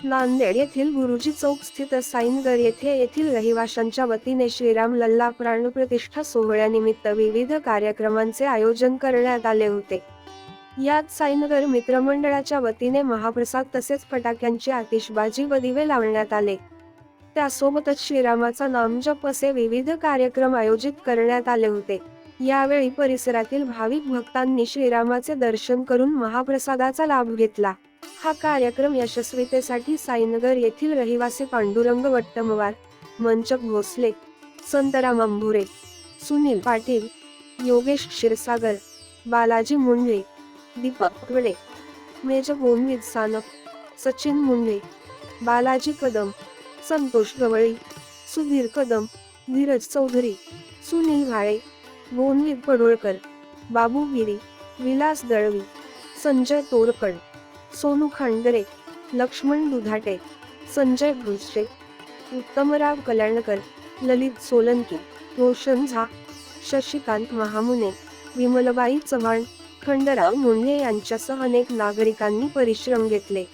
नांदेड येथील गुरुजी चौक स्थित साईनगर येथील रहिवाशांच्या वतीने श्रीराम लल्ला प्राणप्रतिष्ठा सोहळ्यानिमित्त विविध कार्यक्रमांचे आयोजन करण्यात आले होते। यात साईनगर मित्रमंडळाच्या वतीने महाप्रसाद तसेच फटाक्यांची आतिषबाजी व दिवे लावण्यात आले। त्यासोबतच श्रीरामाचा नामजप असे विविध कार्यक्रम आयोजित करण्यात आले होते। यावेळी परिसरातील भाविक भक्तांनी श्रीरामाचे दर्शन करून महाप्रसादाचा लाभ घेतला। हा कार्यक्रम यशस्वीतेसाठी साईनगर येथील रहिवासी पांडुरंग वट्टमवार, मंचक भोसले, संतराम अंभुरे, सुनील पाटील, योगेश क्षीरसागर, बालाजी मुंडे, दीपक वडे, मेजर गोविंद सानप, सचिन मुंडे, बालाजी कदम, संतोष गवळी, सुधीर कदम, धीरज चौधरी, सुनील घाळे, गोविंद पडोळकर, बाबू गिरी, विलास दळवी, संजय तोरकड, सोनू खांडरे, लक्ष्मण दुधाटे, संजय भुजचे, उत्तमराव कल्याणकर, ललित सोलंकी, रोशन झा, शशिकांत महामुने, विमलबाई चव्हाण, खंडराव मुंढे यांच्यासह अनेक नागरिकांनी परिश्रम घेतले।